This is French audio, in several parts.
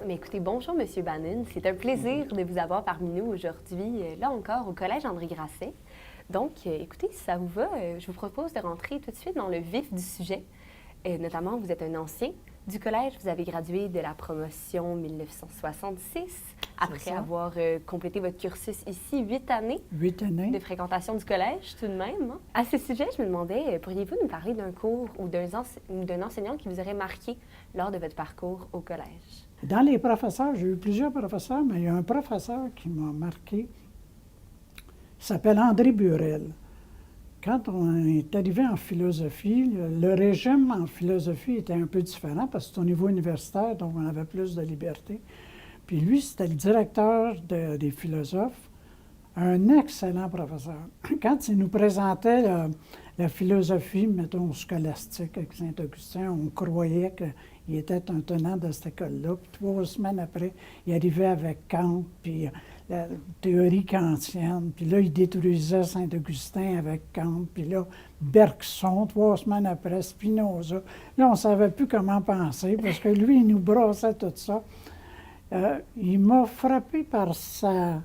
Mais écoutez, bonjour Monsieur Bannon. C'est un plaisir de vous avoir parmi nous aujourd'hui, là encore, au Collège André Grasset. Donc, écoutez, si ça vous va, je vous propose de rentrer tout de suite dans le vif du sujet. Notamment, vous êtes un ancien du collège. Vous avez gradué de la promotion 1966, après avoir complété votre cursus ici, 8 années. 8 années. De fréquentation du collège, tout de même. Hein? À ce sujet, je me demandais, pourriez-vous nous parler d'un cours ou d'un enseignant qui vous aurait marqué lors de votre parcours au collège? Dans les professeurs, j'ai eu plusieurs professeurs, mais il y a un professeur qui m'a marqué. Il s'appelle André Burel. Quand on est arrivé en philosophie, le régime en philosophie était un peu différent parce que c'est au niveau universitaire, donc on avait plus de liberté. Puis lui, c'était le directeur des philosophes, un excellent professeur. Quand il nous présentait la philosophie, mettons, scolastique avec Saint-Augustin, on croyait qu'il était un tenant de cette école-là. Puis 3 semaines après, il arrivait avec Kant, puis la théorie kantienne. Puis là, il détruisait Saint-Augustin avec Kant. Puis là, Bergson, 3 semaines après, Spinoza. Là, on ne savait plus comment penser parce que lui, il nous brassait tout ça. Il m'a frappé par son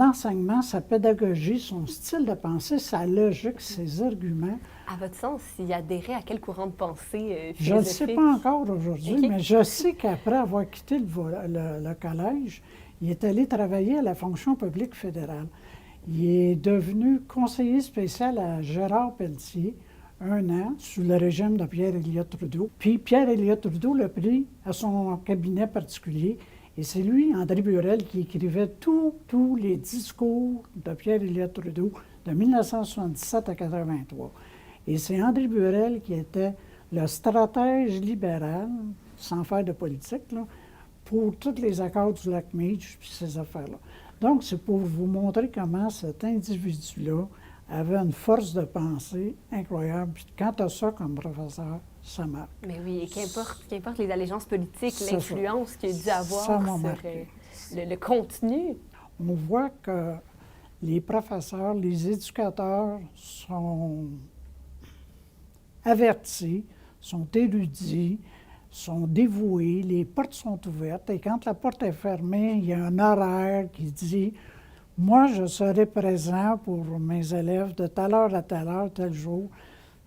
enseignement, sa pédagogie, son style de pensée, sa logique, ses arguments. À votre sens, il adhérait à quel courant de pensée philosophique? Je ne le sais pas encore aujourd'hui, Okay. mais je sais qu'après avoir quitté le collège, il est allé travailler à la fonction publique fédérale. Il est devenu conseiller spécial à Gérard Pelletier, 1 an, sous le régime de Pierre-Éliott Trudeau. Puis Pierre-Éliott Trudeau l'a pris à son cabinet particulier. Et c'est lui, André Burel, qui écrivait tous les discours de Pierre-Éliott Trudeau de 1977 à 1983. Et c'est André Burel qui était le stratège libéral, sans faire de politique, là, pour tous les accords du lac Meach et ces affaires-là. Donc, c'est pour vous montrer comment cet individu-là avait une force de pensée incroyable. Puis quand tu as ça comme professeur, ça marque. Mais oui, et qu'importe les allégeances politiques, l'influence qu'il a dû avoir sur le contenu. On voit que les professeurs, les éducateurs sont avertis, sont érudits, sont dévoués, les portes sont ouvertes. Et quand la porte est fermée, il y a un horaire qui dit « Moi, je serai présent pour mes élèves de telle heure à telle heure, tel jour ».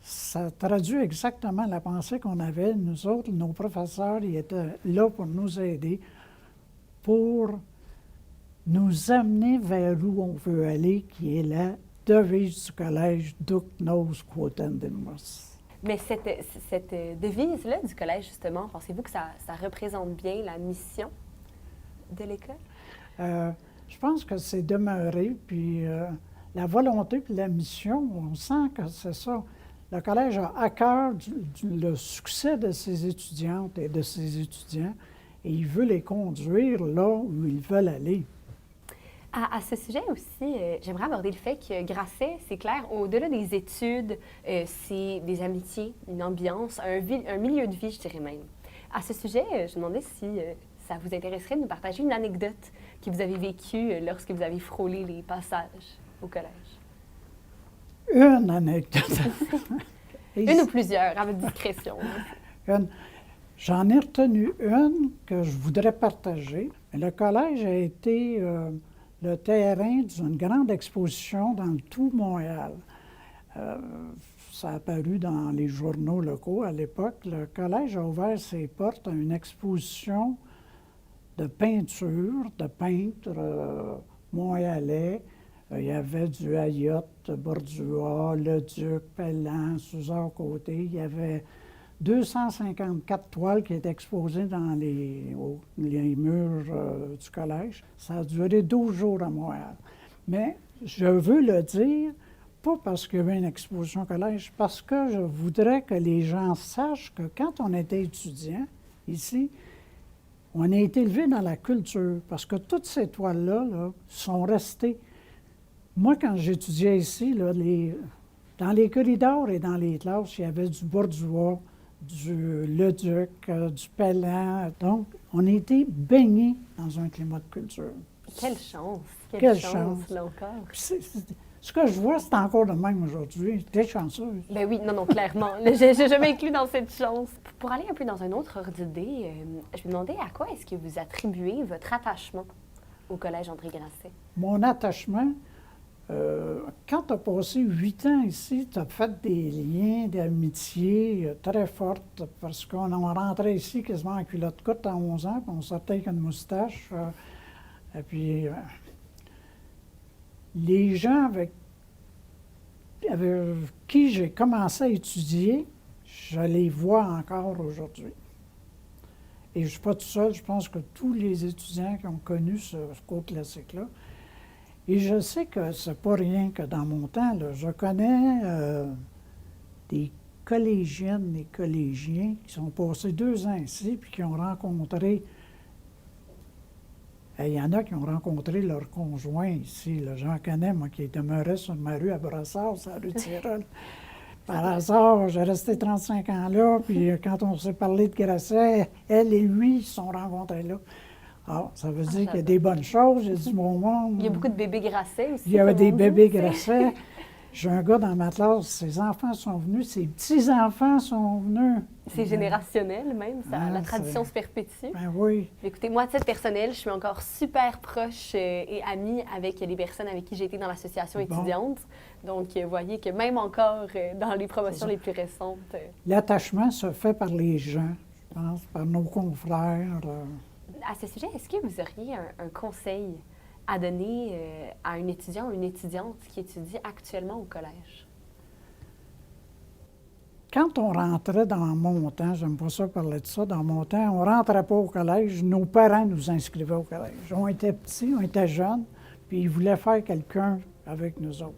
Ça traduit exactement la pensée qu'on avait. Nous autres, nos professeurs, ils étaient là pour nous aider, pour nous amener vers où on veut aller, qui est la devise du collège « Duc nos quotendimus ». Mais cette devise-là du collège, justement, pensez-vous que ça représente bien la mission de l'école? Je pense que c'est demeuré, puis la volonté puis la mission, on sent que c'est ça. Le collège a à cœur le succès de ses étudiantes et de ses étudiants, et il veut les conduire là où ils veulent aller. À ce sujet aussi, j'aimerais aborder le fait que Grasset, c'est clair, au-delà des études, c'est des amitiés, une ambiance, un milieu de vie, je dirais même. À ce sujet, je me demandais si ça vous intéresserait de nous partager une anecdote que vous avez vécue lorsque vous avez frôlé les passages au collège. Une anecdote. Une ou plusieurs, à votre discrétion. J'en ai retenu une que je voudrais partager. Le collège a été le terrain d'une grande exposition dans le tout Montréal. Ça a apparu dans les journaux locaux à l'époque. Le collège a ouvert ses portes à une exposition de peinture, de peintres montréalais. Il y avait du Ayotte, Bordua, Leduc, Pellan, Suzanne Côté. Il y avait 254 toiles qui étaient exposées dans les murs du collège. Ça a duré 12 jours à Montréal. Mais je veux le dire, pas parce qu'il y avait une exposition au collège, parce que je voudrais que les gens sachent que quand on était étudiant, ici, on a été élevé dans la culture, parce que toutes ces toiles-là là, sont restées. Moi, quand j'étudiais ici, là, dans les corridors et dans les classes, il y avait du Bordua, du Leduc, du Pellan. Donc, on a été baignés dans un climat de culture. Quelle chance! Quelle chance, là encore! Ce que je vois, c'est encore le même aujourd'hui. T'es chanceuse. Ben oui, non, non, clairement. Je m'inclus dans cette chance. Pour aller un peu dans un autre ordre d'idée, je me demandais à quoi est-ce que vous attribuez votre attachement au Collège André Grasset? Mon attachement, quand tu as passé 8 ans ici, tu as fait des liens d'amitié très fortes parce qu'on rentrait ici quasiment en culotte courte à 11 ans, puis on sortait avec une moustache. Et puis, les gens avec qui j'ai commencé à étudier, je les vois encore aujourd'hui. Et je ne suis pas tout seul, je pense que tous les étudiants qui ont connu ce cours classique-là. Et je sais que c'est pas rien que dans mon temps, là, je connais des collégiennes et collégiens qui sont passés 2 ans ici, puis qui ont rencontré. Il y en a qui ont rencontré leur conjoint ici. Là. J'en connais, moi, qui demeurait sur ma rue à Brossard, sur la rue Tyrol. Par hasard, j'ai resté 35 ans là, puis quand on s'est parlé de Grasset, elle et lui se sont rencontrés là. Alors, ça veut dire qu'il y a des bonnes choses, il y a du bon monde. Il y a beaucoup de bébés Grasset aussi. Il y avait des bébés Grasset. J'ai un gars dans ma classe, ses enfants sont venus, ses petits-enfants sont venus. C'est générationnel même, ça, la tradition c'est- se perpétue. Ben oui. Écoutez, moi, à titre personnel, je suis encore super proche et amie avec les personnes avec qui j'ai été dans l'association Bon. étudiante. Donc, vous voyez que même encore dans les promotions C'est ça. les plus récentes, L'attachement se fait par les gens, je pense, par nos confrères. à ce sujet, est-ce que vous auriez un conseil à donner à un étudiant ou une étudiante qui étudie actuellement au collège? Quand on rentrait dans mon temps, j'aime pas ça parler de ça, dans mon temps, on rentrait pas au collège, nos parents nous inscrivaient au collège. On était petits, on était jeunes, puis ils voulaient faire quelqu'un avec nous autres.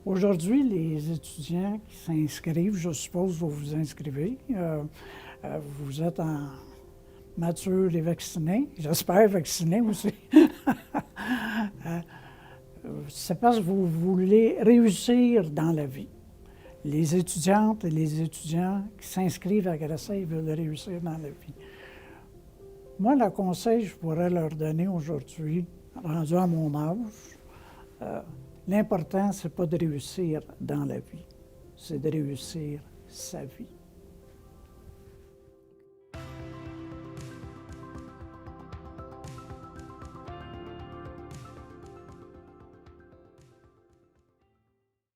Aujourd'hui, les étudiants qui s'inscrivent, je suppose vous vous inscrivez, vous êtes en mature et vacciné, j'espère vacciné aussi. C'est parce que vous voulez réussir dans la vie. Les étudiantes et les étudiants qui s'inscrivent à Grasset, ils veulent réussir dans la vie. Moi, le conseil que je pourrais leur donner aujourd'hui, rendu à mon âge, l'important, c'est pas de réussir dans la vie, c'est de réussir sa vie.